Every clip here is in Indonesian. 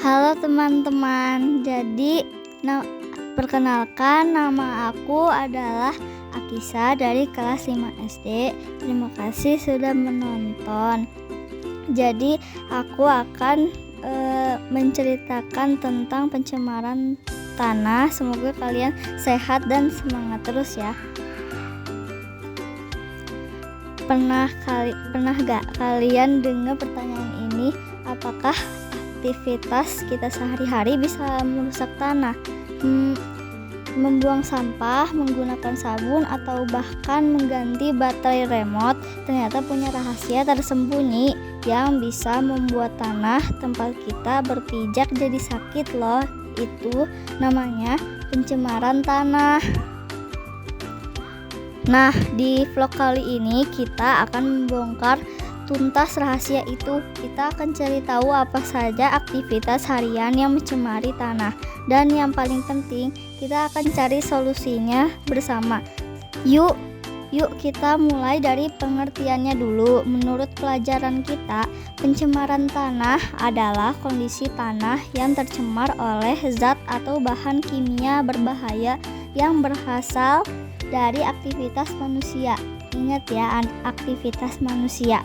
Halo teman-teman, perkenalkan nama aku adalah Akisa dari kelas 5 SD. Terima kasih sudah menonton. Jadi aku akan menceritakan tentang pencemaran tanah. Semoga kalian sehat dan semangat terus ya. Pernah gak kalian dengar pertanyaan ini? Apakah aktivitas kita sehari-hari bisa merusak tanah? Membuang sampah, menggunakan sabun, atau bahkan mengganti baterai remote ternyata punya rahasia tersembunyi yang bisa membuat tanah tempat kita berpijak jadi sakit loh. Itu namanya pencemaran tanah. Nah, di vlog kali ini kita akan membongkar tuntas rahasia itu. Kita akan cari tahu apa saja aktivitas harian yang mencemari tanah. Dan yang paling penting, kita akan cari solusinya bersama. Yuk kita mulai dari pengertiannya dulu. Menurut pelajaran kita, pencemaran tanah adalah kondisi tanah yang tercemar oleh zat atau bahan kimia berbahaya yang berasal dari aktivitas manusia. Ingat ya, aktivitas manusia.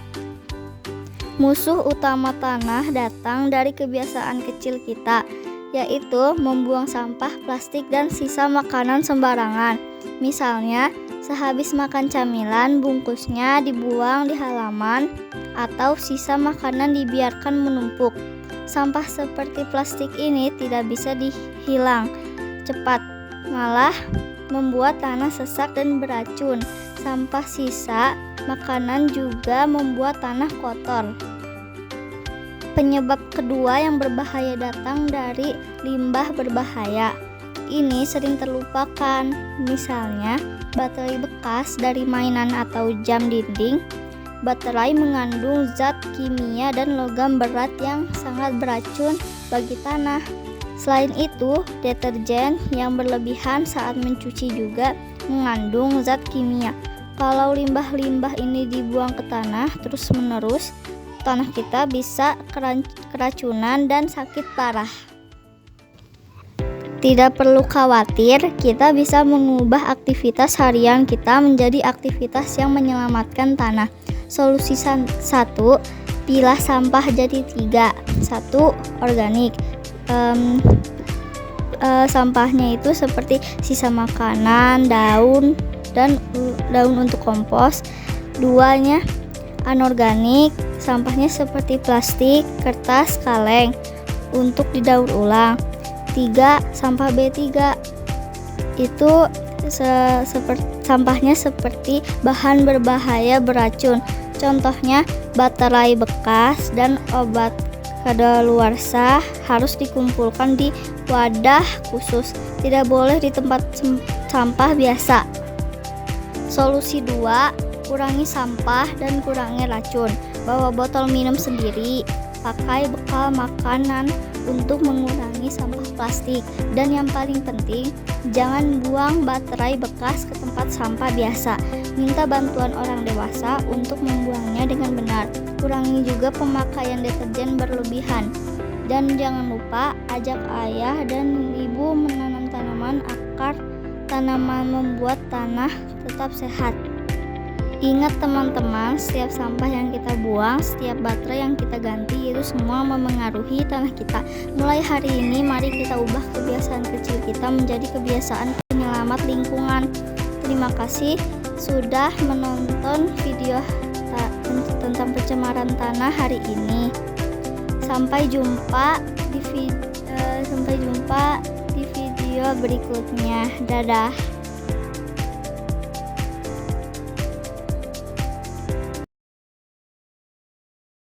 Musuh utama tanah datang dari kebiasaan kecil kita, yaitu membuang sampah plastik dan sisa makanan sembarangan. Misalnya, sehabis makan camilan, bungkusnya dibuang di halaman, atau sisa makanan dibiarkan menumpuk. Sampah seperti plastik ini tidak bisa dihilang cepat, malah membuat tanah sesak dan beracun. Sampah sisa makanan juga membuat tanah kotor. Penyebab kedua yang berbahaya datang dari limbah berbahaya. Ini sering terlupakan. Misalnya, baterai bekas dari mainan atau jam dinding. Baterai mengandung zat kimia dan logam berat yang sangat beracun bagi tanah. Selain itu, deterjen yang berlebihan saat mencuci juga mengandung zat kimia. Kalau limbah-limbah ini dibuang ke tanah terus-menerus, tanah kita bisa keracunan dan sakit parah. Tidak perlu khawatir, kita bisa mengubah aktivitas harian kita menjadi aktivitas yang menyelamatkan tanah. Solusi 1, pilah sampah jadi 3. 1. Organik. Sampahnya itu seperti sisa makanan, daun untuk kompos. 2-nya anorganik, sampahnya seperti plastik, kertas, kaleng untuk didaur ulang. 3. Sampah B3, itu sampahnya seperti bahan berbahaya beracun. Contohnya baterai bekas dan obat kadaluarsa harus dikumpulkan di wadah khusus, tidak boleh di tempat sampah biasa. Solusi 2, kurangi sampah dan kurangi racun. Bawa botol minum sendiri, pakai bekal makanan untuk mengurangi sampah plastik. Dan yang paling penting, jangan buang baterai bekas ke tempat sampah biasa. Minta bantuan orang dewasa untuk membuangnya dengan benar. Kurangi juga pemakaian deterjen berlebihan. Dan jangan lupa ajak ayah dan ibu menanam tanaman agar tanaman membuat tanah tetap sehat. Ingat teman-teman, setiap sampah yang kita buang, setiap baterai yang kita ganti, itu semua memengaruhi tanah kita. Mulai hari ini, mari kita ubah kebiasaan kecil kita menjadi kebiasaan penyelamat lingkungan. Terima kasih sudah menonton video tentang pencemaran tanah hari ini. Sampai jumpa di video berikutnya. Dadah.